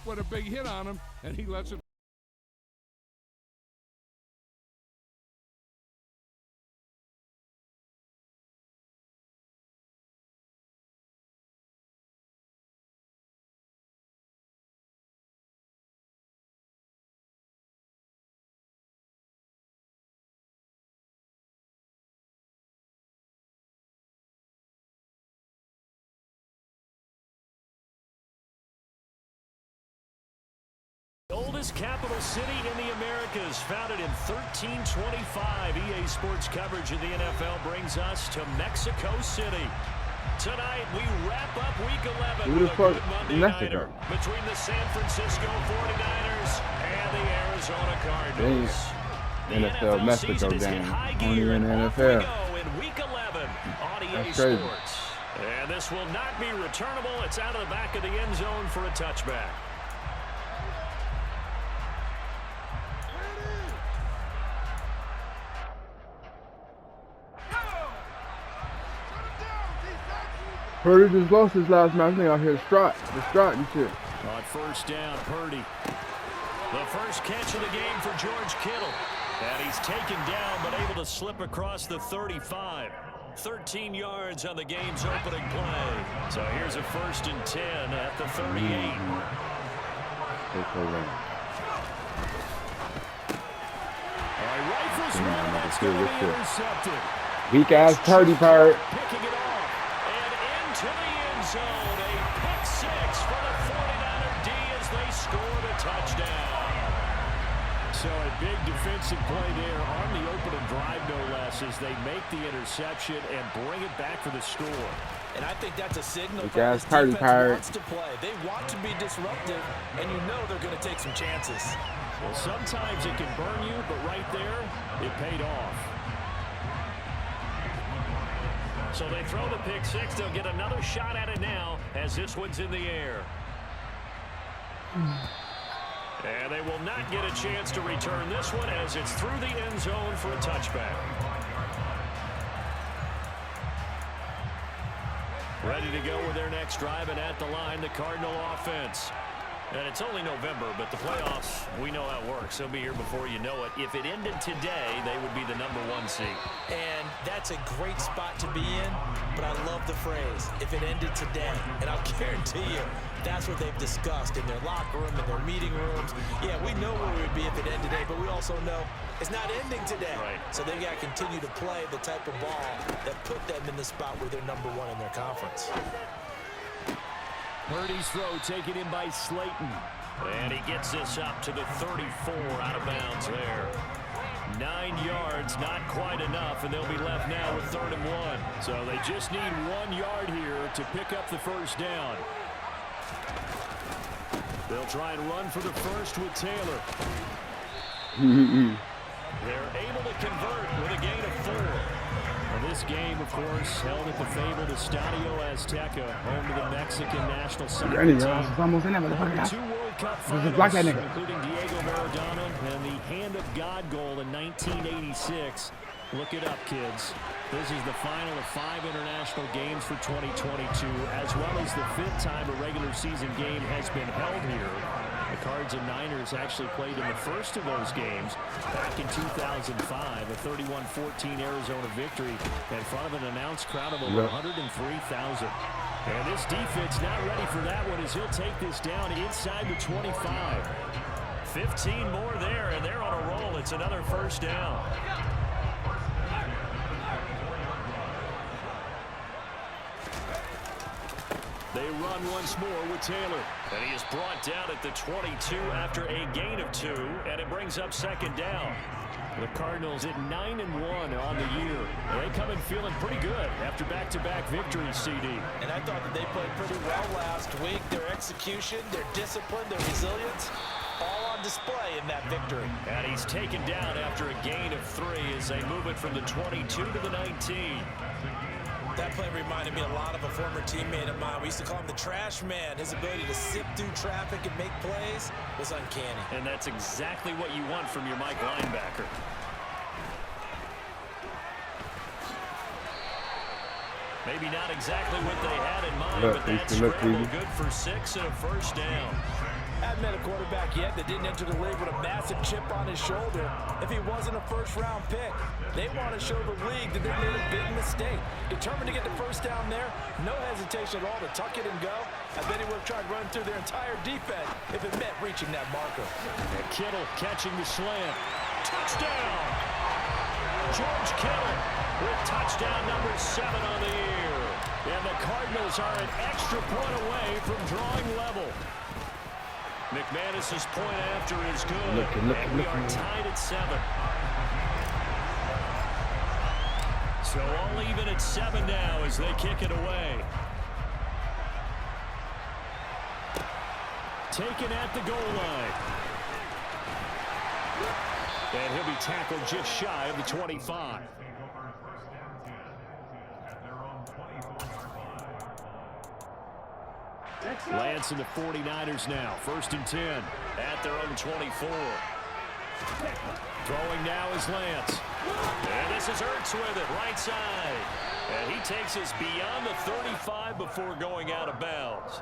with a big hit on him, and he lets it. Oldest capital city in the Americas, founded in 1325. EA Sports coverage of the NFL brings us to Mexico City. Tonight, we wrap up Week 11 with a good Monday nighter between the San Francisco 49ers and the Arizona Cardinals. The NFL Mexico game. Only in the NFL. In Week 11 on EA crazy. Sports. And this will not be returnable. It's out of the back of the end zone for a touchback. Purdy just lost his last match. I think out here, the strike and shit. On first down, Purdy. The first catch of the game for George Kittle. And he's taken down, but able to slip across the 35. 13 yards on the game's opening play. So here's a 1st and 10 at the 38. All right, rifles one. That's going to be intercepted. Weak ass Purdy part. Picking it off. To the end zone, a pick six for the 49er D as they scored a touchdown. So a big defensive play there on the opening drive, no less, as they make the interception and bring it back for the score. And I think that's a signal that this defense wants to play. They want to be disruptive, and you know they're going to take some chances. Well, sometimes it can burn you, but right there, it paid off. So they throw the pick six. They'll get another shot at it now as this one's in the air. And they will not get a chance to return this one as it's through the end zone for a touchback. Ready to go with their next drive, and at the line, the Cardinal offense. And it's only November, but the playoffs, we know how it works. They'll be here before you know it. If it ended today, they would be the #1 seed. And that's a great spot to be in, but I love the phrase, if it ended today. And I'll guarantee you, that's what they've discussed in their locker room, in their meeting rooms. Yeah, we know where we would be if it ended today, but we also know it's not ending today. Right. So they've got to continue to play the type of ball that put them in the spot where they're #1 in their conference. Purdy's throw taken in by Slayton. And he gets this up to the 34, out of bounds there. 9 yards, not quite enough, and they'll be left now with 3rd and 1. So they just need 1 yard here to pick up the first down. They'll try and run for the first with Taylor. They're able to convert with a gain of 4. And this game, of course, held at the fabled Estadio Azteca, home to the Mexican national soccer team. 2 World Cup finals, including Diego Maradona and the Hand of God goal in 1986. Look it up, kids. This is the final of 5 international games for 2022, as well as the 5th time a regular season game has been held here. The Cards and Niners actually played in the first of those games back in 2005, a 31-14 Arizona victory in front of an announced crowd of over 103,000. And this defense not ready for that one as he'll take this down inside the 25. 15 more there, and they're on a roll. It's another first down. They run once more with Taylor. And he is brought down at the 22 after a gain of 2, and it brings up 2nd down. The Cardinals at 9-1 on the year. They come in feeling pretty good after back-to-back victories, CD. And I thought that they played pretty well last week. Their execution, their discipline, their resilience, all on display in that victory. And he's taken down after a gain of 3 as they move it from the 22 to the 19. That play reminded me a lot of a former teammate of mine. We used to call him the trash man. His ability to sit through traffic and make plays was uncanny. And that's exactly what you want from your Mike linebacker. Maybe not exactly what they had in mind, but that's scramble good for 6 and a first down. Haven't met a quarterback yet that didn't enter the league with a massive chip on his shoulder if he wasn't a first-round pick. They want to show the league that they made a big mistake. Determined to get the first down there, no hesitation at all to tuck it and go. I bet he would have tried running through their entire defense if it meant reaching that marker. And Kittle catching the slant. Touchdown! George Kittle with touchdown number 7 on the year. And the Cardinals are an extra point away from drawing level. McManus's point after is good. And we are tied at 7. So all even at 7 now as they kick it away. Taken at the goal line. And he'll be tackled just shy of the 25. Lance and the 49ers now. 1st and 10 at their own 24. Throwing now is Lance. And this is Ertz with it, right side. And he takes us beyond the 35 before going out of bounds.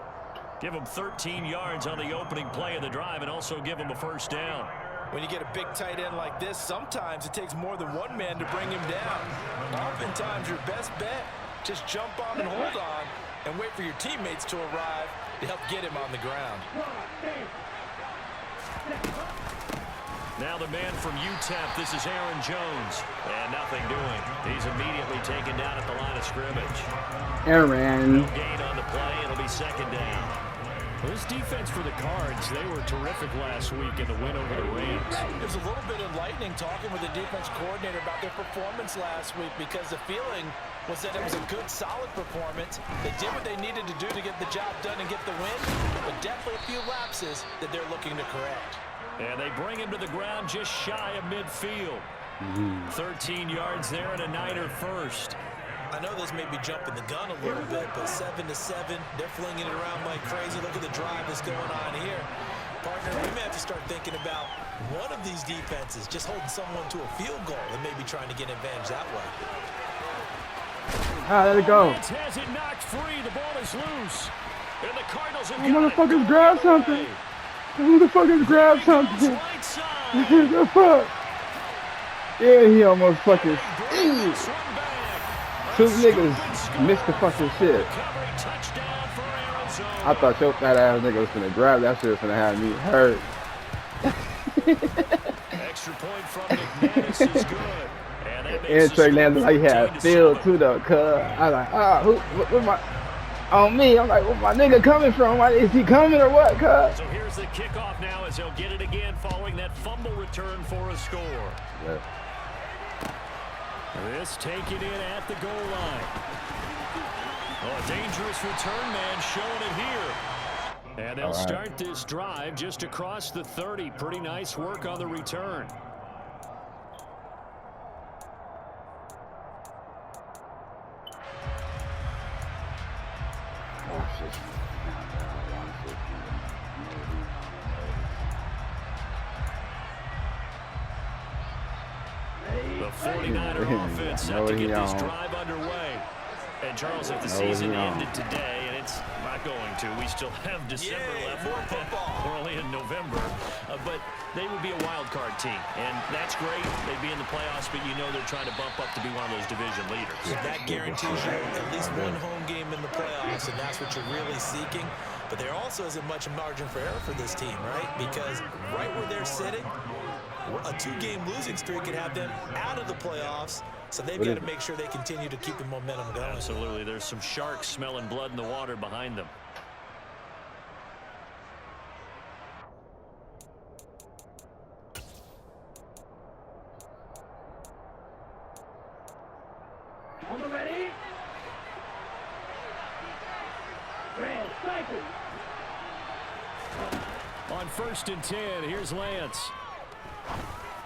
Give him 13 yards on the opening play of the drive and also give him a first down. When you get a big tight end like this, sometimes it takes more than one man to bring him down. Oftentimes, your best bet, just jump on and hold on and wait for your teammates to arrive to help get him on the ground. Now the man from UTEP, this is Aaron Jones. And nothing doing. He's immediately taken down at the line of scrimmage. Aaron. No gain on the play. It'll be 2nd down. Well, this defense for the Cards, they were terrific last week in the win over the Rams. It was a little bit enlightening talking with the defense coordinator about their performance last week because the feeling was that it was a good, solid performance. They did what they needed to do to get the job done and get the win, but definitely a few lapses that they're looking to correct. And they bring him to the ground just shy of midfield. 13 yards there and a Niner first. I know this may be jumping the gun a little bit, but 7-7, they're flinging it around like crazy. Look at the drive that's going on here. Partner, we may have to start thinking about one of these defenses just holding someone to a field goal and maybe trying to get an advantage that way. Let it go. Lance has it knocked free. The ball is loose. And the Cardinals have Motherfuckers grab something. Motherfuckers grab something. What the fuck? Yeah, he almost fucking. Two niggas missed the fucking shit. I thought your fat ass nigga was gonna grab that shit, was gonna have me hurt. Extra point from McManus is good. And Trey Lance like he had field too though, cuz. I was like, where my on me? I'm like, where my nigga coming from? Why is he coming or what, cuz? So here's the kickoff now as they'll get it again following that fumble return for a score. Yeah. This taken in at the goal line. Oh, a dangerous return man showing it here. And they'll start this drive just across the 30. Pretty nice work on the return. The 49er offense set to get this drive underway. And Charles, if the season ended today, and it's not going to, we still have December left. We're only in November. But they would be a wild card team. And that's great. They'd be in the playoffs, but you know they're trying to bump up to be one of those division leaders. That guarantees you at least one home game in the playoffs, and that's what you're really seeking. But there also isn't much margin for error for this team, right? Because right where they're sitting, a 2-game losing streak could have them out of the playoffs, so they've got to make sure they continue to keep the momentum going. Absolutely. There's some sharks smelling blood in the water behind them. On the ready? Grand cycle. On 1st and 10, here's Lance.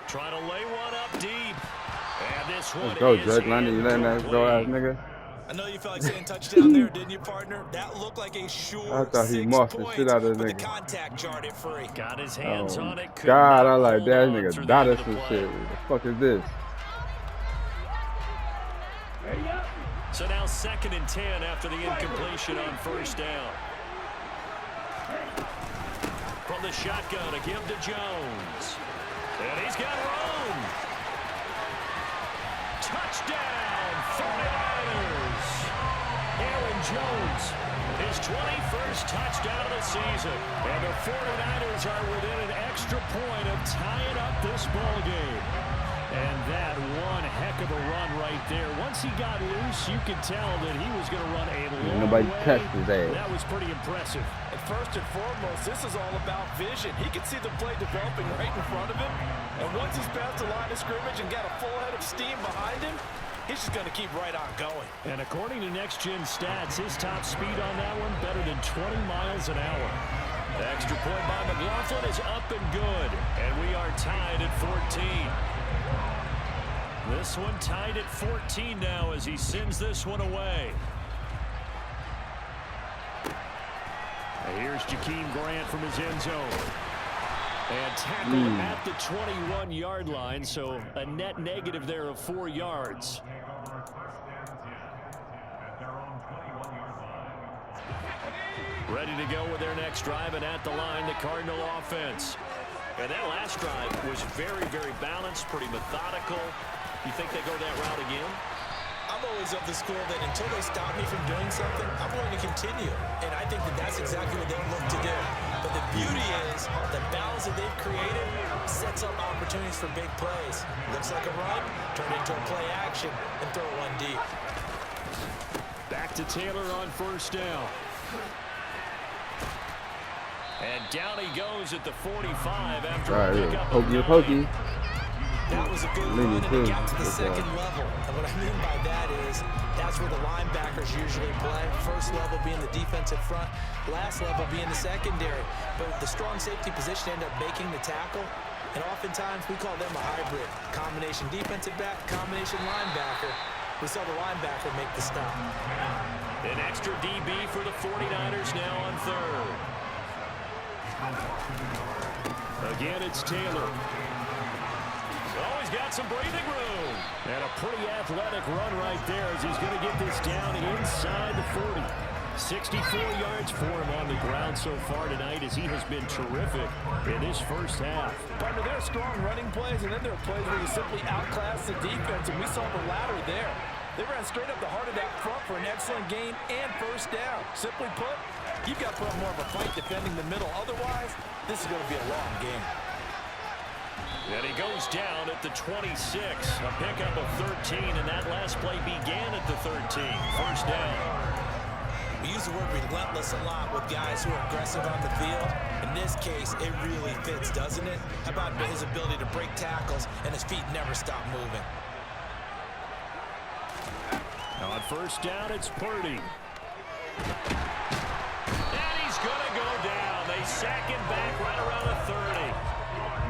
Trying to lay one up deep. And this one let's go, Drake London. You letting that go ass nigga? I know you felt like saying touchdown there, didn't you, partner? That looked like a sure I thought he muffed the shit out of the nigga. The contact jarred it free. Got his hands on it. God, I like that nigga. Dotted some shit. What the fuck is this? So now 2nd and 10 after the incompletion on 1st down. from the shotgun to give to Jones. And he's got room. Touchdown, 49ers. Aaron Jones, his 21st touchdown of the season. And the 49ers are within an extra point of tying up this ball game. And that one heck of a run right there. Once he got loose, you could tell that he was going to run a long Nobody way. touched his ass. That was pretty impressive. And first and foremost, this is all about vision. He can see the play developing right in front of him. And once he's past the line of scrimmage and got a full head of steam behind him, he's just going to keep right on going. And according to NexGen stats, his top speed on that one better than 20 miles an hour. The extra point by McLaughlin is up and good. And we are tied at 14. This one tied at 14 now as he sends this one away. Here's Jakeem Grant from his end zone. And tackled at the 21-yard line, so a net negative there of 4 yards. Ready to go with their next drive, and at the line, the Cardinal offense. And that last drive was very, very balanced, pretty methodical. You think they go that route again? I'm always of the school that until they stop me from doing something, I'm going to continue. And I think that that's exactly what they'll look to do. But the beauty is the balance that they've created sets up opportunities for big plays. Looks like a run, turn it into a play action, and throw one deep. Back to Taylor on first down. And down he goes at the 45 after a pickup of 9. That was a good run, and it got to the second level. And what I mean by that is that's where the linebackers usually play. First level being the defensive front, last level being the secondary. But the strong safety position ended up making the tackle. And oftentimes we call them a hybrid. Combination defensive back, combination linebacker. We saw the linebacker make the stop. An extra DB for the 49ers now on third. Again, it's Taylor. Oh, he's got some breathing room. And a pretty athletic run right there as he's going to get this down inside the 40. 64 yards for him on the ground so far tonight as he has been terrific in this first half. Partner, there are strong running plays, and then there are plays where you simply outclass the defense, and we saw the latter there. They ran straight up the heart of that front for an excellent gain and first down. Simply put, you've got to put up more of a fight defending the middle. Otherwise, this is going to be a long game. And he goes down at the 26, a pickup of 13, and that last play began at the 13. First down. We use the word relentless a lot with guys who are aggressive on the field. In this case, it really fits, doesn't it? How about his ability to break tackles and his feet never stop moving? On first down, it's Purdy. And he's going to go down. They sack him back right around the 30.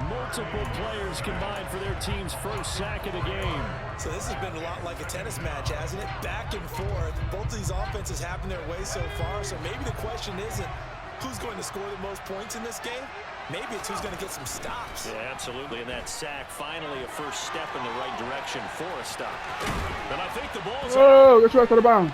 Multiple players combined for their team's first sack of the game. So this has been a lot like a tennis match, hasn't it? Back and forth. Both of these offenses having their way so far. So maybe the question isn't who's going to score the most points in this game. Maybe it's who's going to get some stops. Yeah, absolutely. And that sack, finally a first step in the right direction for a stop. And I think the ball's out. Let's rush to the bounce.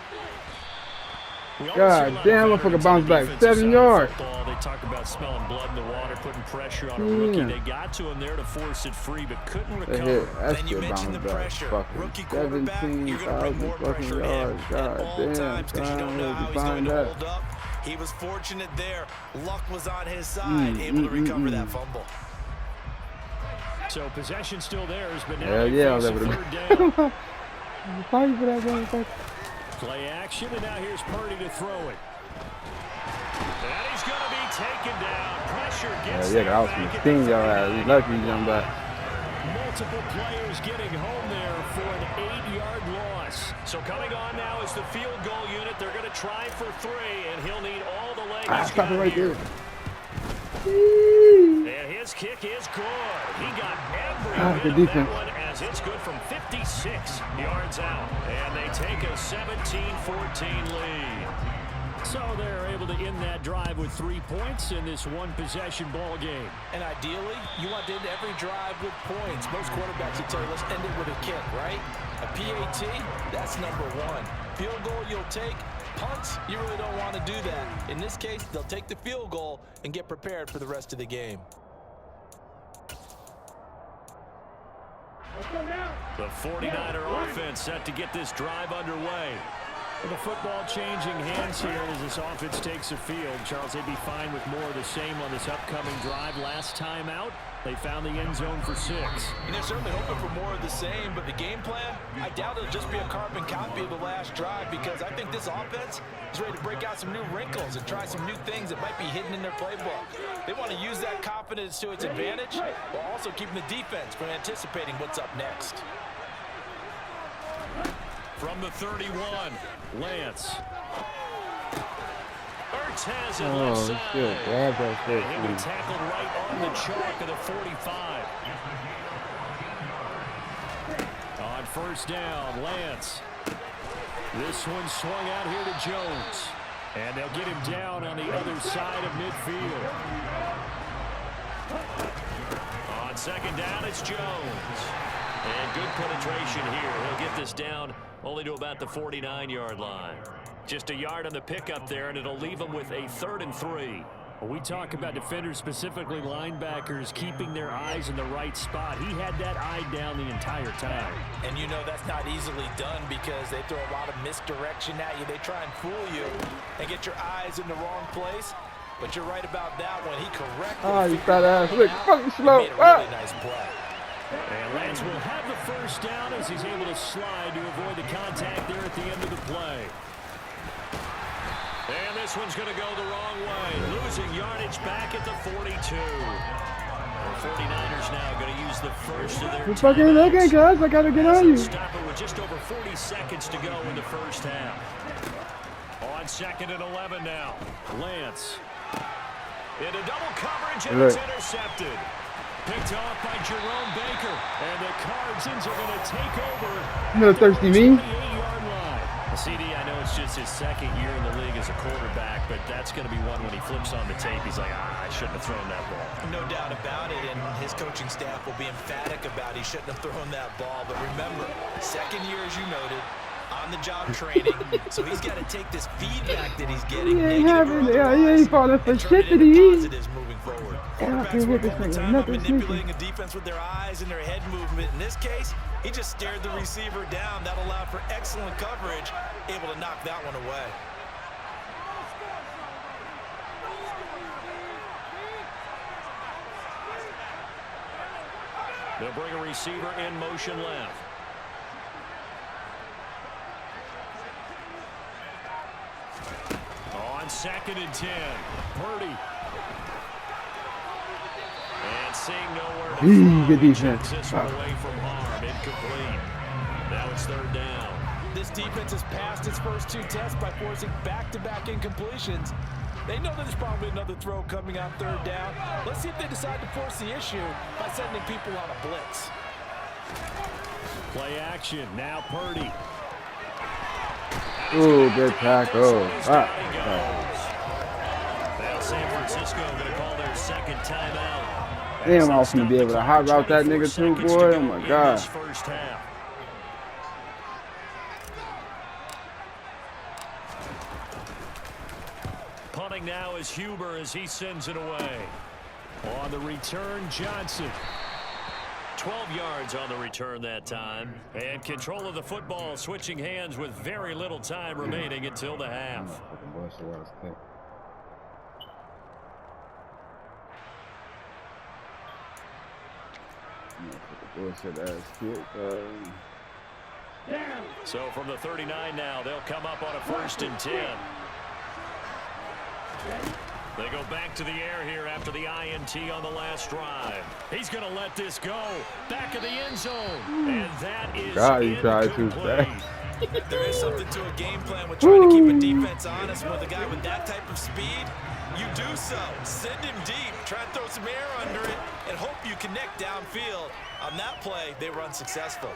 God damn, motherfucker bounce back 7 yards. They talk about smelling blood in the water, putting pressure on a rookie. They got to him there to force it free, but couldn't recover. That's and you mentioned the pressure. Rookie quarterback, you're going to bring more pressure to him at all times because you don't know how he's going to hold up. He was fortunate there. Luck was on his side, able to recover that fumble. So possession still theirs, but now they face a third down. Play action, and now here's Purdy to throw it. And he's going to be taken down. Pressure gets that was some sting, y'all. He's lucky he jumped back. Multiple players getting home there for an 8-yard loss. So coming on now is the field goal unit. They're going to try for 3, and he'll need all the legs. Stop it right there. And his kick is good. He got every bit of that one as it's good from 56 yards out. And they take a 17-14 lead. So they're able to end that drive with 3 points in this one-possession ball game. And ideally, you want to end every drive with points. Most quarterbacks will tell you, let's end it with a kick, right? A PAT, that's number 1. Field goal you'll take, punts, you really don't want to do that. In this case, they'll take the field goal and get prepared for the rest of the game. The 49er offense set to get this drive underway. With the football changing hands here as this offense takes the field. Charles, they'd be fine with more of the same on this upcoming drive. Last time out, they found the end zone for 6. And they're certainly hoping for more of the same, but the game plan, I doubt it'll just be a carbon copy of the last drive, because I think this offense is ready to break out some new wrinkles and try some new things that might be hidden in their playbook. They want to use that confidence to its advantage, while also keeping the defense from anticipating what's up next. From the 31, Lance. Ertz has it left side. Good. He'll be tackled right on the chalk of the 45. On first down, Lance. This one swung out here to Jones. And they'll get him down on the other side of midfield. On second down, it's Jones. And good penetration here. He'll get this down only to about the 49-yard line. Just a yard on the pickup there, and it'll leave them with a 3rd and 3. When we talk about defenders, specifically linebackers, keeping their eyes in the right spot, he had that eye down the entire time. And you know that's not easily done, because they throw a lot of misdirection at you. They try and fool you and get your eyes in the wrong place. But you're right about that one. He correctly. Oh, you fat ass. Look, fucking slow. Made a really nice play. And Lance will have the first down as he's able to slide to avoid the contact there at the end of the play. And this one's going to go the wrong way. Losing yardage back at the 42. The 49ers now going to use the first of their You're fucking looking, guys. I got to get on you. Stop it with just over 40 seconds to go in the first half. On 2nd and 11 now. Lance. Into double coverage, and it's intercepted. Picked off by Jerome Baker. And the Cardsons are going to take over. You know, thirsty me. 28-yard line. CD, I know it's just his 2nd year in the league as a quarterback, but that's going to be one when he flips on the tape. He's like, I shouldn't have thrown that ball. No doubt about it, and his coaching staff will be emphatic about he shouldn't have thrown that ball. But remember, 2nd year, as you noted, on-the-job training, so he's got to take this feedback that he's getting. He ain't falling for shit that he eats. Moving forward. Quarterbacks work all the time on manipulating a defense with their eyes and their head movement. In this case, he just stared the receiver down. That allowed for excellent coverage, able to knock that one away. They'll bring a receiver in motion left. On 2nd and 10, Purdy. And seeing nowhere to good defense. This one away from harm, incomplete. Now it's 3rd down. This defense has passed its first 2 tests by forcing back-to-back incompletions. They know that there's probably another throw coming on 3rd down. Let's see if they decide to force the issue by sending people on a blitz. Play action, now Purdy. Ooh, good tackle. Now San Francisco going to call their 2nd timeout. Damn, I was going to be able to hot route that nigga too, boy. Oh, my God. First half. Punting now is Huber as he sends it away. On the return, Johnson. 12 yards on the return that time. And control of the football, switching hands with very little time remaining until the half. So from the 39 now, they'll come up on a 1st and 10. They go back to the air here after the INT on the last drive. He's going to let this go. Back of the end zone. And that is incomplete. There is something to a game plan with trying to keep a defense honest. With a guy with that type of speed, you do so. Send him deep. Try and throw some air under it and hope you connect downfield. On that play, they were unsuccessful.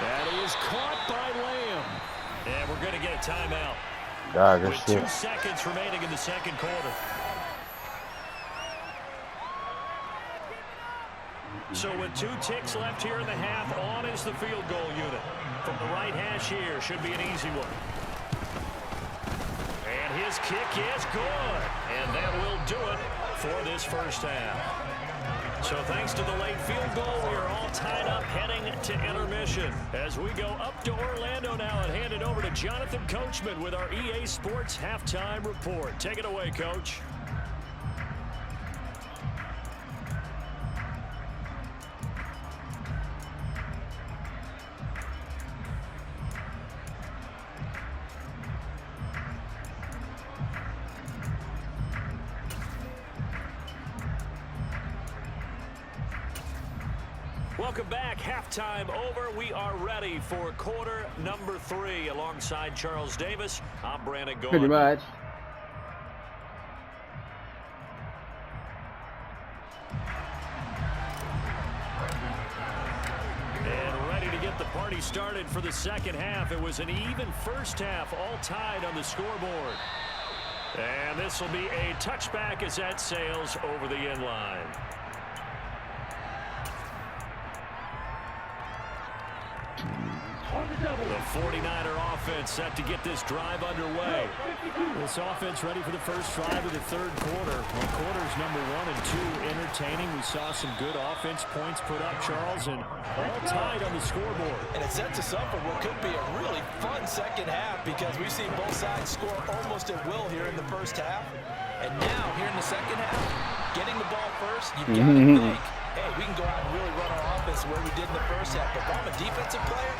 That is caught by Lamb. And we're going to get a timeout. God, with 2 seconds remaining in the 2nd quarter. So with 2 ticks left here in the half, on is the field goal unit. From the right hash here, should be an easy one. And his kick is good. And that will do it for this first half. So thanks to the late field goal, we are all tied up heading to intermission. As we go up to Orlando now and hand it over to Jonathan Coachman with our EA Sports Halftime Report. Take it away, Coach. Welcome back. Halftime over. We are ready for quarter number 3. Alongside Charles Davis, I'm Brandon Gordon. Pretty much. And ready to get the party started for the second half. It was an even first half, all tied on the scoreboard. And this will be a touchback as that sails over the end line. The 49er offense set to get this drive underway. This offense ready for the first drive of the third quarter. Well, quarters number 1 and 2 entertaining. We saw some good offense points put up, Charles, and all tied on the scoreboard. And it sets us up for what could be a really fun second half because we've seen both sides score almost at will here in the first half. And now, here in the second half, getting the ball first, you've got to think, hey, we can go out and really run our offense the way we did in the first half. But if I'm a defensive player,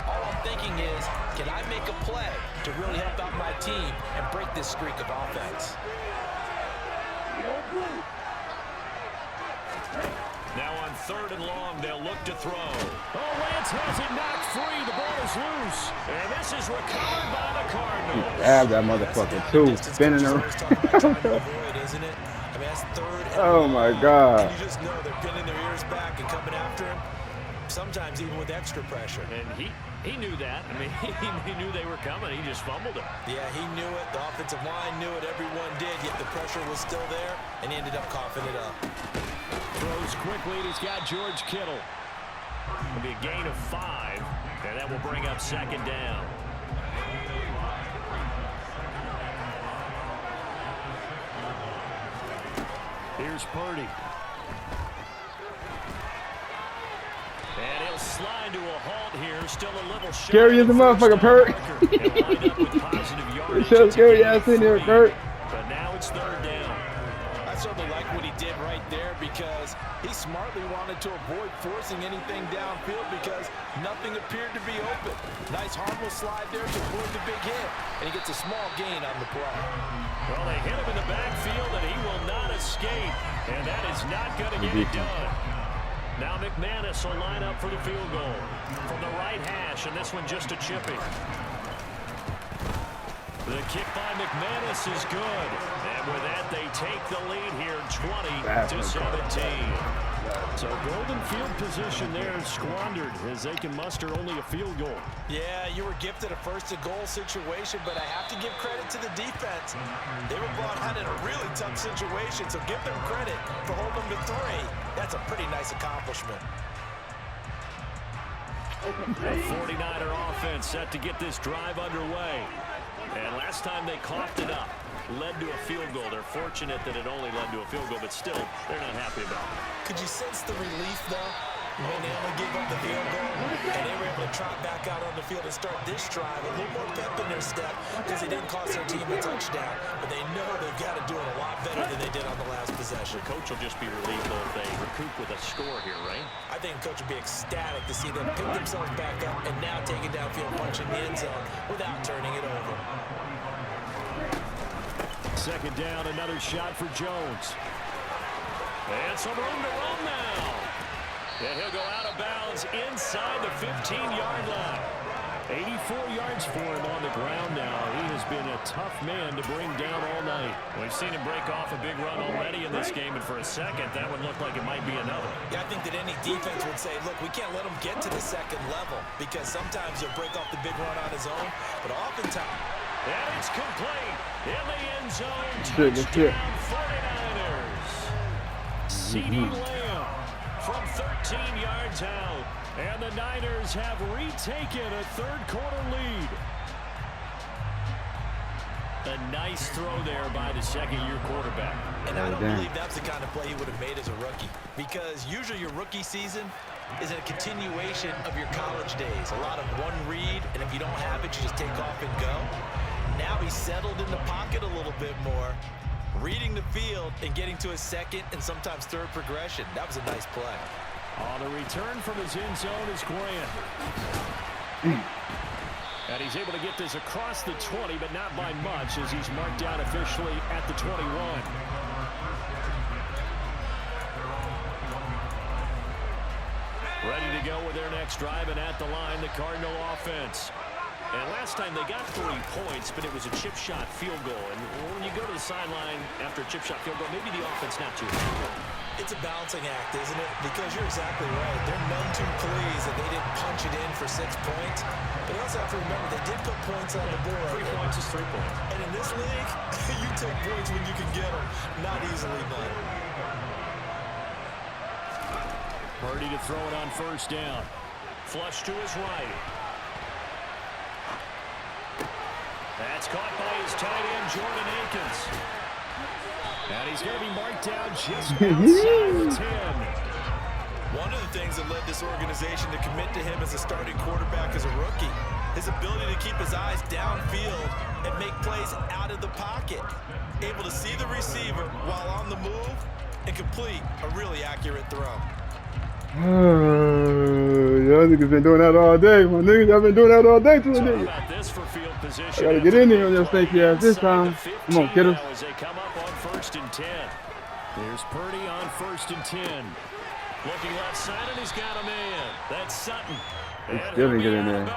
all I'm thinking is, can I make a play to really help out my team and break this streak of offense? Now on 3rd and long, they'll look to throw. Oh, Lance has it knocked free. The ball is loose. And this is recovered by the Cardinals. Grab that motherfucker too. Spinning around. Isn't it? I mean, that's 3rd and Oh my God. and you just know they're pinning their ears back and coming after him. Sometimes even with extra pressure. And he knew that. I mean, he knew they were coming. He just fumbled it. Yeah, he knew it. The offensive line knew it. Everyone did. Yet the pressure was still there, and he ended up coughing it up. Throws quickly, and he's got George Kittle. It'll be a gain of 5, and that will bring up 2nd down. Here's Purdy. And he'll slide to a halt here. Still a little shy. Scary as a motherfucker, Pert. It's so scary ass in here, Pert. But now it's 3rd down. I certainly like what he did right there because he smartly wanted to avoid forcing anything downfield because nothing appeared to be open. Nice harmless slide there to avoid the big hit, and he gets a small gain on the play. Well, they hit him in the backfield, and he will not escape, and that is not going to get it done. Now McManus will line up for the field goal from the right hash, and this one just a chippy. The kick by McManus is good. And with that, they take the lead here 20-17. So golden field position there squandered as they can muster only a field goal. Yeah, you were gifted a first-and-goal situation, but I have to give credit to the defense. They were brought out in a really tough situation, so give them credit for holding them to 3. That's a pretty nice accomplishment. A 49er offense set to get this drive underway. And last time they coughed it up, led to a field goal. They're fortunate that it only led to a field goal, but still, they're not happy about it. Could you sense the relief, though, when they only gave up the field goal and they were able to trot back out on the field and start this drive? A little more pep in their step because they didn't cost their team a touchdown, but they know they've got to do it a lot better than they did on the last possession. The coach will just be relieved, though, if they recoup with a score here, right? I think the coach would be ecstatic to see them pick themselves back up and now take it downfield, punching the end zone without turning it over. 2nd down, another shot for Jones. And some room to run now. And he'll go out of bounds inside the 15-yard line. 84 yards for him on the ground now. He has been a tough man to bring down all night. We've seen him break off a big run already in this game, and for a second, that would look like it might be another. Yeah, I think that any defense would say, look, we can't let him get to the 2nd level because sometimes he'll break off the big run on his own, but oftentimes... And it's complete in the end zone. Touchdown 49ers. CeeDee Lamb from 13 yards out. And the Niners have retaken a third-quarter lead. A nice throw there by the second-year quarterback. And I don't believe that's the kind of play he would have made as a rookie, because usually your rookie season is a continuation of your college days. A lot of one read, and if you don't have it, you just take off and go. Now he's settled in the pocket a little bit more, reading the field and getting to a second and sometimes third progression. That was a nice play. On the return from his end zone is Grant. And he's able to get this across the 20, but not by much, as he's marked down officially at the 21. Ready to go with their next drive, and at the line, the Cardinal offense. And last time they got 3 points, but it was a chip shot field goal. And when you go to the sideline after a chip shot field goal, maybe the offense not too happy. It's a balancing act, isn't it? Because you're exactly right. They're none too pleased that they didn't punch it in for 6 points. But you also have to remember, they did put points on the board. 3 points is 3 points. And in this league, you take points when you can get them. Not easily done. Purdy to throw it on first down. Flush to his right. That's caught by his tight end, Jordan Akins. And he's going to be marked down just outside the 10. One of the things that led this organization to commit to him as a starting quarterback as a rookie, his ability to keep his eyes downfield and make plays out of the pocket. Able to see the receiver while on the move and complete a really accurate throw. Y'all niggas been doing that all day. My niggas, I've been doing that all day to a nigga. I gotta get in there on your stinky ass this time. Come on, kiddo. As they come up on 1st and 10. Here's Purdy on 1st and 10. Looking left side, and he's got a man. That's Sutton. He still didn't get in there.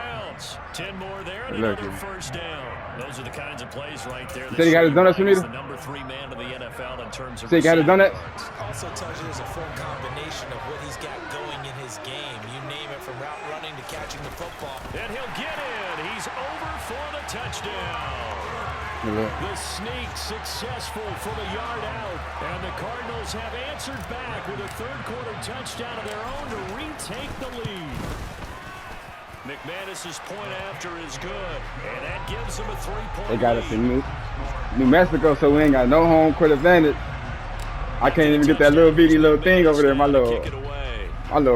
10 more there, and another first down. Those are the kinds of plays right there. Say you got his donuts for me? The number 3 man of the NFL in terms of. Say you got his donuts? Also tells you there's a full combination of what he's got going in his game. You name it, from route running to catching the football. And he'll get in. He's over for the touchdown. The sneak successful from a yard out. And the Cardinals have answered back with a third-quarter touchdown of their own to retake the lead. McManus's point after is good, and that gives them a 3-point lead. They got us in New Mexico, so we ain't got no home court advantage. I can't even get that little bitty little thing over there, my little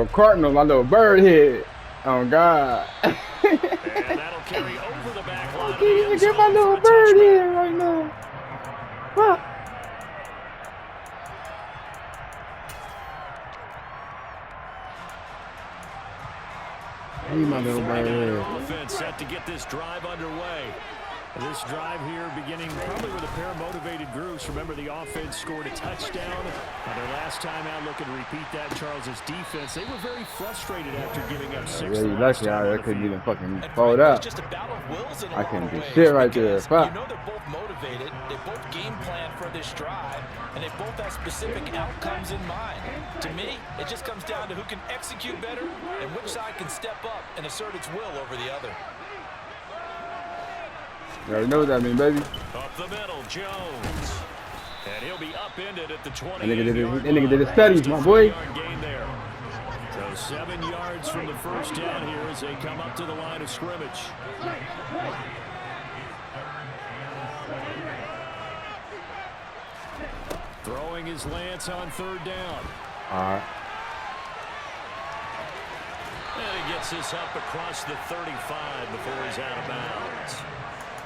Cardinal, my little bird head. Oh, God. And that'll carry over the back line. I can't even get my little bird head right now. Huh. Hey, my little bird. Offense set to get this drive underway. This drive here beginning probably with a pair of motivated groups. Remember, the offense scored a touchdown on their last time out. Looking to repeat that. Charles's defense, they were very frustrated after giving up 6. Really lucky out there. Couldn't even fucking fold up. I couldn't do shit right there. Fuck. You know they're both motivated. They both game plan for this drive, and they both have specific outcomes in mind. To me, it just comes down to who can execute better and which side can step up and assert its will over the other. You already know what that means, baby. Up the middle, Jones. And he'll be upended at the 20. That nigga did his studies, my boy. So 7 yards from the first down here as they come up to the line of scrimmage. Throwing his Lance on 3rd down. All right. And he gets this up across the 35 before he's out of bounds.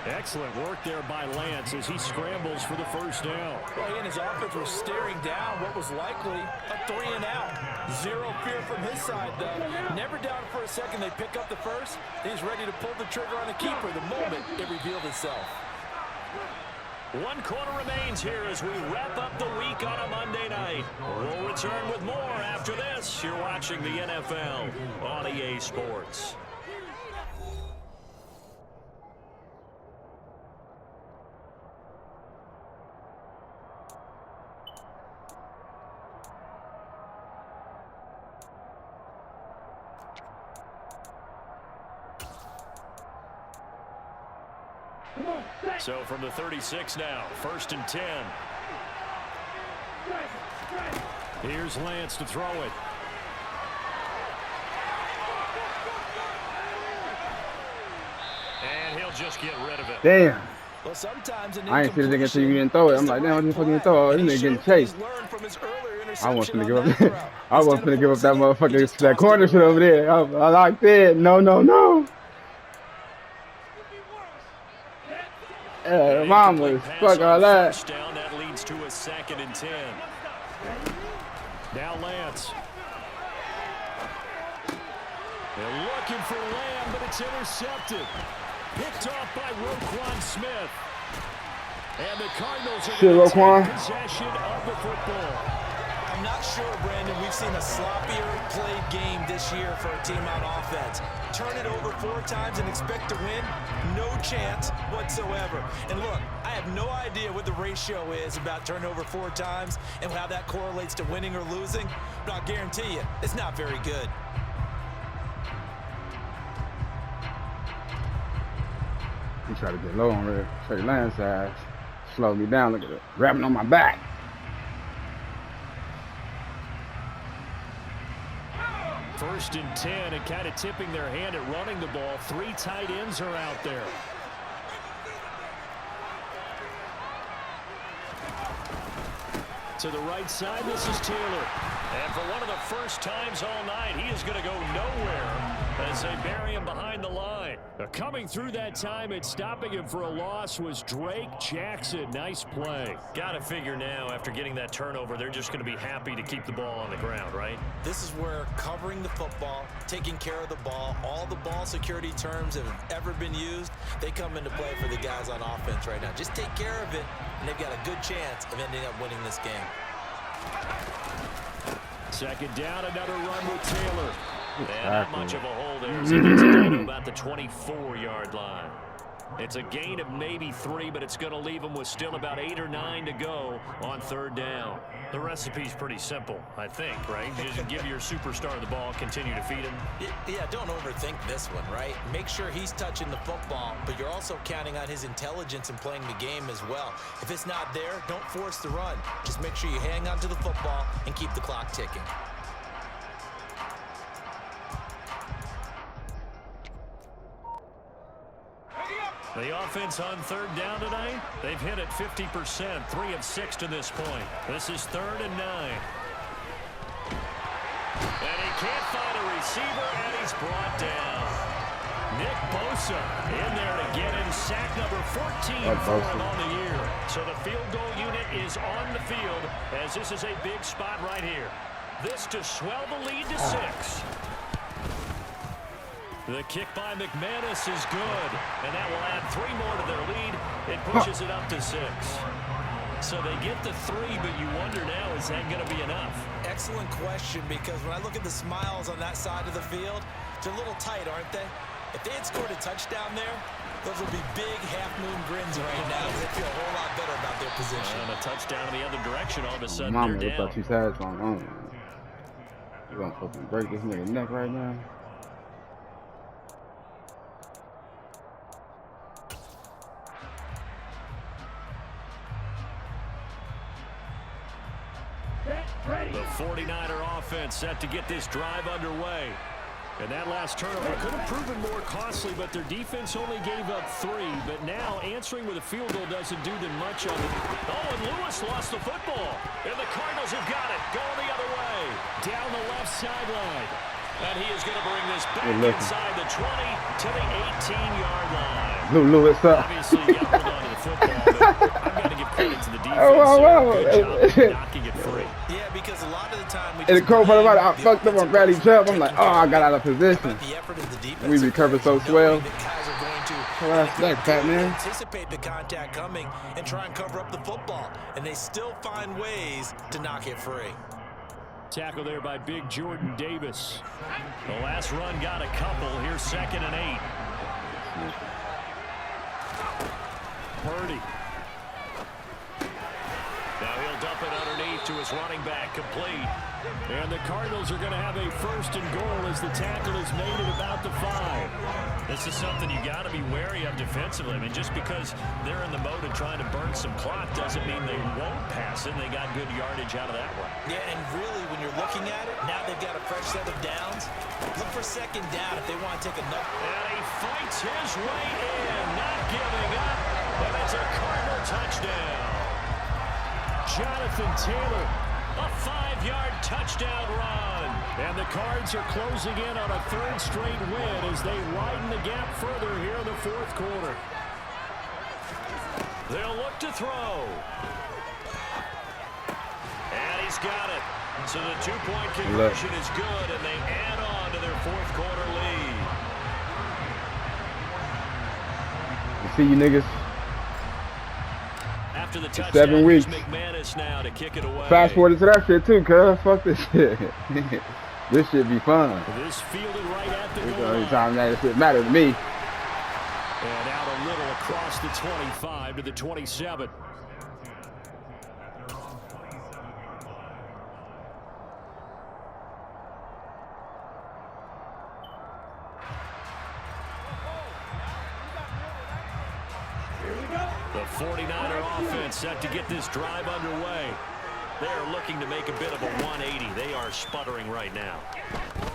Excellent work there by Lance as he scrambles for the first down. Well, he and his offense were staring down what was likely a 3-and-out. Zero fear from his side, though. Never doubted for a second they pick up the first. He's ready to pull the trigger on the keeper the moment it revealed itself. 1 quarter remains here as we wrap up the week on a Monday night. We'll return with more after this. You're watching the NFL on EA Sports. So from the 36 now, 1st and 10. Here's Lance to throw it. just get rid of it. Damn. Well, sometimes I ain't see the nigga until you didn't throw it. I'm like, damn, what the fuck you throw it? This nigga getting chased. I wasn't finna give up. I wasn't finna give up that motherfucker, that corner shit over there. I like that. No, no, no. Yeah, mom was fuck all that. Down, that leads to a 2nd and 10. Now Lance. They're looking for Lamb, but it's intercepted. Picked off by Roquan Smith. And the Cardinals are going to take possession of the football. I'm not sure, Brandon, we've seen a sloppier played game this year for a team on offense. Turn it over 4 times and expect to win? No chance whatsoever. And look, I have no idea what the ratio is about turnover 4 times and how that correlates to winning or losing, but I'll guarantee you, it's not very good. He tried to get low on Red Trey Lance's ass. Slowed me down. Look at it. Grabbing on my back. First and 10 and kind of tipping their hand at running the ball. 3 tight ends are out there. To the right side, this is Taylor. And for one of the first times all night, he is going to go nowhere as they bury him behind the line. Coming through that time and stopping him for a loss was Drake Jackson. Nice play. Got to figure now, after getting that turnover, they're just going to be happy to keep the ball on the ground, right? This is where covering the football, taking care of the ball, all the ball security terms that have ever been used, they come into play for the guys on offense right now. Just take care of it, and they've got a good chance of ending up winning this game. 2nd down, another run with Taylor. And not much of a hole there as he gets it down to about the 24-yard line. It's a gain of maybe 3, but it's going to leave them with still about 8 or 9 to go on 3rd down. The recipe's pretty simple, I think, right? Just give your superstar the ball, continue to feed him. Yeah, don't overthink this one, right? Make sure he's touching the football, but you're also counting on his intelligence in playing the game as well. If it's not there, don't force the run. Just make sure you hang on to the football and keep the clock ticking. The offense on 3rd down tonight, they've hit it 50%, 3 of 6 to this point. This is 3rd and 9. And he can't find a receiver, and he's brought down. Nick Bosa in there to get him. Sack number 14 for him on the year. So the field goal unit is on the field as this is a big spot right here. This to swell the lead to 6. The kick by McManus is good, and that will add 3 more to their lead. It pushes it up to 6. So they get the 3, but you wonder now, is that going to be enough? Excellent question, because when I look at the smiles on that side of the field, they're a little tight, aren't they? If they had scored a touchdown there, those would be big half-moon grins right now. They feel a whole lot better about their position. And a touchdown in the other direction, all of a sudden Mama they're down. Thought she's had something on. You're going to fucking break this nigga neck right now. The 49er offense set to get this drive underway. And that last turnover could have proven more costly, but their defense only gave up 3. But now answering with a field goal doesn't do them much on it. Oh, and Lewis lost the football. And the Cardinals have got it. Going the other way. Down the left sideline. And he is going to bring this back inside the 20 to the 18-yard line. Lewis up. Obviously, he got hold on to the football, but I've got to give credit to the defense. Good job knocking it free. Yeah, because a lot of the time And the cold part about it, I fucked up on Bradley Chubb. I'm like, oh, I got out of position. We recovered so swell. Oh, that's that, Pat, man. Anticipate the contact coming and try and cover up the football, and they still find ways to knock it free. Tackle there by big Jordan Davis. The last run got a couple. Here's 2nd and 8. Purdy. Now he'll dump it underneath to his running back, complete. And the Cardinals are going to have a 1st and goal as the tackle is made at about the 5. This is something you got to be wary of defensively. I mean, just because they're in the mode of trying to burn some clock doesn't mean they won't pass it. They got good yardage out of that one. Yeah, and really, when you're looking at it, now they've got a fresh set of downs. Look for 2nd down if they want to take another. And he fights his way in, not giving up. And it's a Cardinal touchdown. Jonathan Taylor, a 5-yard touchdown run. And the Cards are closing in on a 3rd straight win as they widen the gap further here in the 4th quarter. They'll look to throw. And he's got it. So the 2-point conversion is good, and they add on to their 4th quarter lead. See you niggas. After the touchdown, 7 weeks. McManus now to kick it away. Fast forward to that shit too, cuz. Fuck this shit. This shit be fun. This fielded right at the This goal the only line. time that shit matter to me. And out a little across the 25 to the 27. The 49er offense set to get this drive underway. They are looking to make a bit of a 180. They are sputtering right now.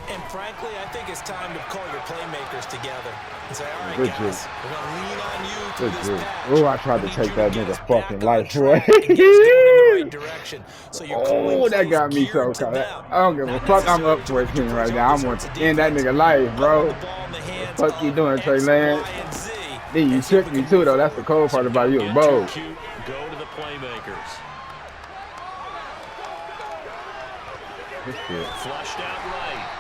And frankly, I think it's time to call your playmakers together and say, all right, Good guys, we're going to lean on you through this patch. Oh, I tried We to need take you that to get nigga us fucking back on life track away. and get us going in the right direction. So you're calling Oh, that plays got me so geared to caught. them, I don't give a not fuck. I'm up necessarily for a to team put right you now. on I'm the going sorts to of end that defense. nigga life, bro. Put the ball in the hands Fuck you of doing, Trey X, Lance? Y, and Z, Then you and see if tricked we me can too, though. move That's the cold part about you. Get Bold. too cute. Go to the playmakers. This shit. Flushed out right.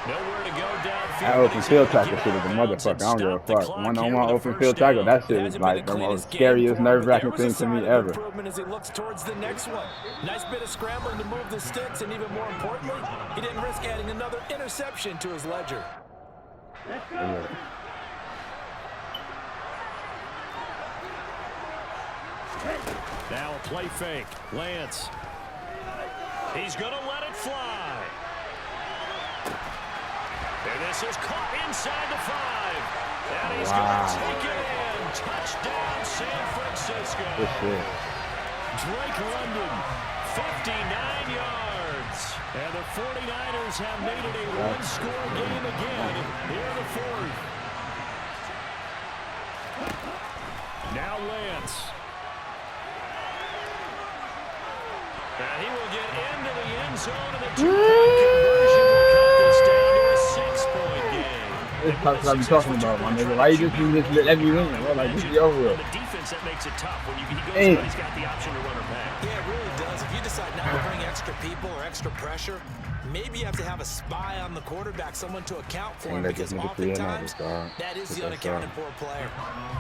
Nowhere to go downfield. That open field tackle shit is a motherfucker. I don't give a fuck. One-on-one open field tackle, that shit is like the most scariest, nerve-wracking thing to me ever. As he looks towards the next one. Nice bit of scrambling to move the sticks, and even more importantly, he didn't risk adding another interception to his ledger. Let's go. Now a play fake. Lance. He's going to let it fly. And this is caught inside the 5. And he's going to take it in. Touchdown, San Francisco. This shit. Drake London, 59 yards. And the 49ers have made it a one-score game again here in the 4th. Now Lance. And he will get into the end zone, and the 2-point conversion will cut this down to a 6-point game. This is what I'm talking about, my nigga. Why you just let me win? Bro? Like, this is over. The defense, that makes it tough. When he goes out, he's got the option to run or pass. Yeah, it really does. If you decide not to bring extra people or extra pressure, maybe you have to have a spy on the quarterback, someone to account for him, because oftentimes that is the unaccounted for player.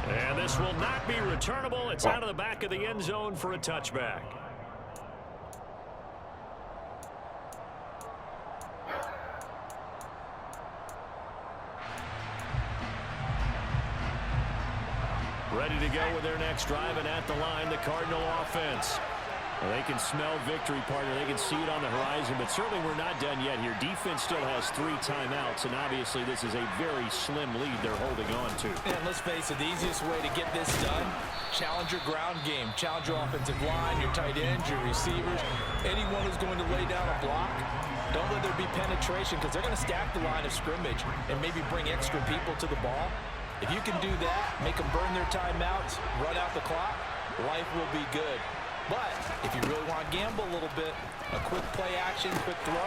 And this will not be returnable. It's out of the back of the end zone for a touchback. Ready to go with their next drive, and at the line, the Cardinal offense. Well, they can smell victory, partner. They can see it on the horizon, but certainly we're not done yet here. Defense still has 3 timeouts, and obviously this is a very slim lead they're holding on to. And let's face it, the easiest way to get this done, challenge your ground game. Challenge your offensive line, your tight ends, your receivers. Anyone who's going to lay down a block, don't let there be penetration, because they're going to stack the line of scrimmage and maybe bring extra people to the ball. If you can do that, make them burn their timeouts, run out the clock, life will be good. But if you really want to gamble a little bit, a quick play action, quick throw,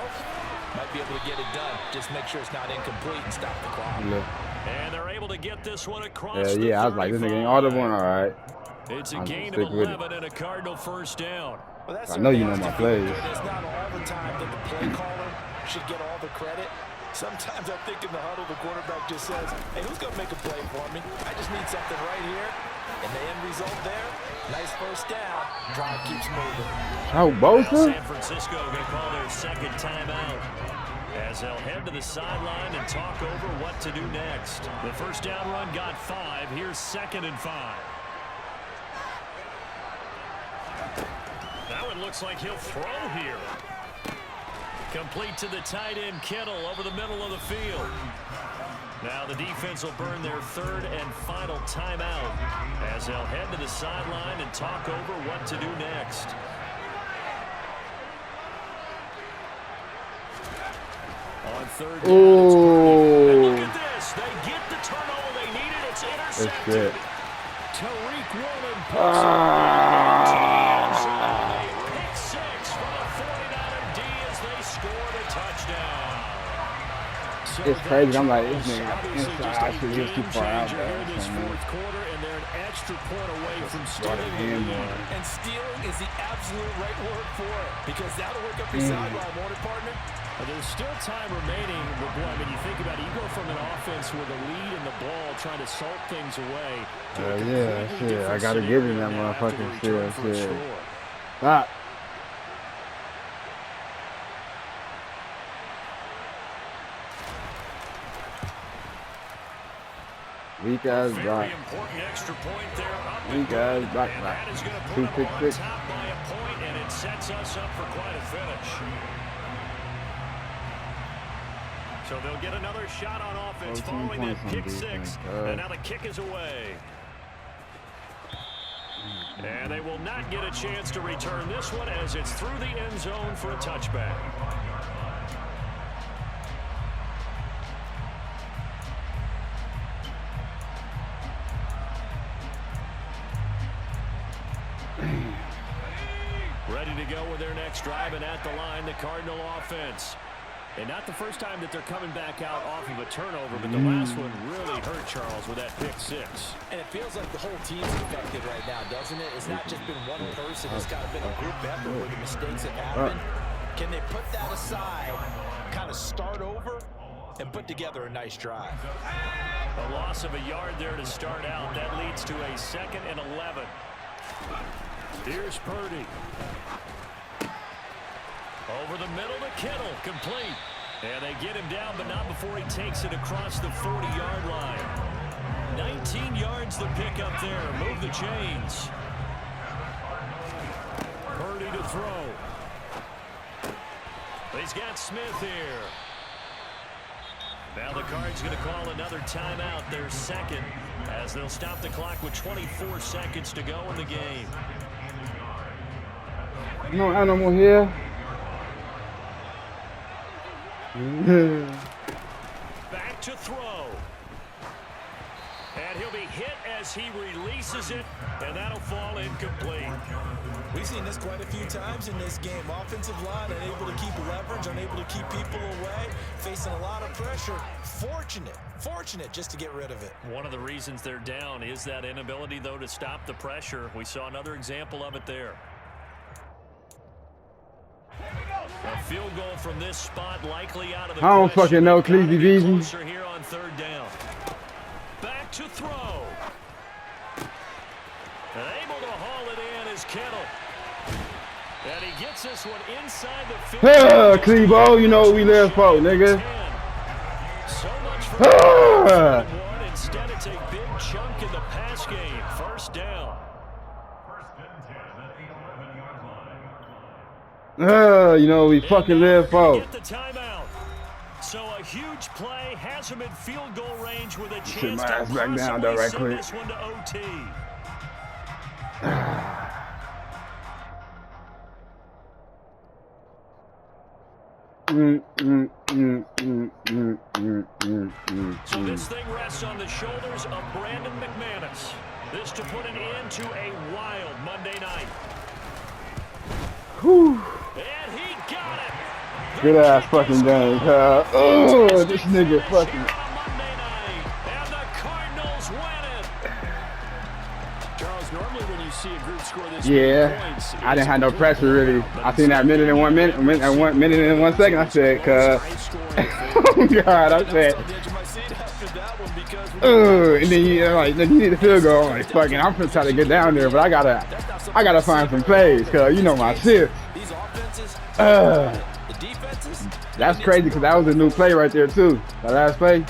might be able to get it done. Just make sure it's not incomplete and stop the clock. And they're able to get this one across the I was like, this nigga ain't audible, all right. It's a gain of 11 and a Cardinal first down. Well, I know you know my plays. It's not all the time that the play caller should get all the credit. Sometimes I think in the huddle, the quarterback just says, hey, who's going to make a play for me? I just need something right here. And the end result there, nice first down. Drive keeps moving. Oh, Bosa? San Francisco going to call their second timeout as they'll head to the sideline and talk over what to do next. The first down run got 5. Here's 2nd and 5. it looks like he'll throw here. Complete to the tight end, Kittle, over the middle of the field. Now the defense will burn their third and final timeout as they'll head to the sideline and talk over what to do next. On third down, and look at this. They get the turnover they needed. It's intercepted. Tariq Woolen picks pick six from the 49er D as they scored a touchdown. So it's crazy. I'm like, this nigga inside. I should get too far out there. This fourth quarter, and they're an extra point away from stealing the lead. And stealing is the absolute right word for it, because that'll work up your sideline, won't it, partner? There's still time remaining, but boy, I mean, you think about it, you go from an offense with a lead in the ball, trying to salt things away. Yeah, shit. I gotta give him that motherfucking shit. Stop. Weak ass block. Weak ass block. 2-6-6. And it sets us up for quite a finish. So they'll get another shot on offense following that pick six. And now the kick is away. And they will not get a chance to return this one as it's through the end zone for a touchback. Ready to go with their next drive, and at the line, the Cardinal offense. And not the first time that they're coming back out off of a turnover, but the last one really hurt Charles with that pick six. And it feels like the whole team's affected right now, doesn't it? It's not just been one person. It's kind of been a group effort where the mistakes have happened. Can they put that aside, kind of start over, and put together a nice drive? A loss of a yard there to start out. That leads to a 2nd and 11. Here's Purdy. Over the middle to Kittle, complete. And they get him down, but not before he takes it across the 40-yard line. 19 yards the pick up there. Move the chains. Purdy to throw. He's got Smith here. Now the Cards going to call another timeout, their second, as they'll stop the clock with 24 seconds to go in the game. No animal here. Back to throw. And he'll be hit as he releases it, and that'll fall incomplete. We've seen this quite a few times in this game. Offensive line unable to keep leverage, unable to keep people away, facing a lot of pressure. Fortunate just to get rid of it. One of the reasons they're down is that inability, though, to stop the pressure. We saw another example of it there. A field goal from this spot likely out of the I don't fucking know, Cleveland Beasley. Closer here on third down. Back to throw. And able to haul it in is Kittle. And he gets this one inside the 50. Hey, Clevo, you know what we live for, nigga. So much for one. Instead, it's a big chunk in the pass game. First down. You know we fucking live for. Get the timeout. So a huge play has him in field goal range with a chance to back down though, right quick. this one to OT. So this thing rests on the shoulders of Brandon McManus. This to put an end to a wild Monday night. Whew. And he got it. Good ass fucking game, cuz. Oh, this nigga fucking. And the Cardinals win it. Charles, normally when you see a group score this points, I didn't have no pressure really. I seen that minute and 1 minute, and 1 minute and 1 second. I said, cuz. Oh God, I said. And then you like, you need a field goal. I'm like, fucking, I'm gonna try to get down there, but I gotta find some plays, cuz you know my shit. That's crazy, cuz that was a new play right there too. That last play.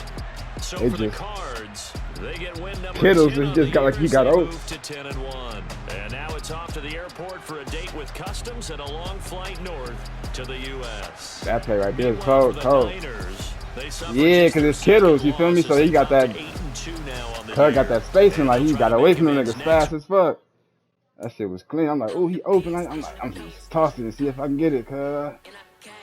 So for the Cards, They get win number Kittles 10 is on just the got like year he got as they old. move to 10-1. And now it's off to the airport for a date with Customs and a long flight north to the U.S. That play right there is Meanwhile, cold, for the cold. Niners, they suffer Yeah, just cause their it's Kittles, you second feel me? loss So as he they got drop that. to 8-2 now on the Cuz got year. that spacing, And like they'll he try got to away make from them amends niggas next fast as fuck. That shit was clean. I'm like, oh, he open. I'm just tossing it to see if I can get it, cuz.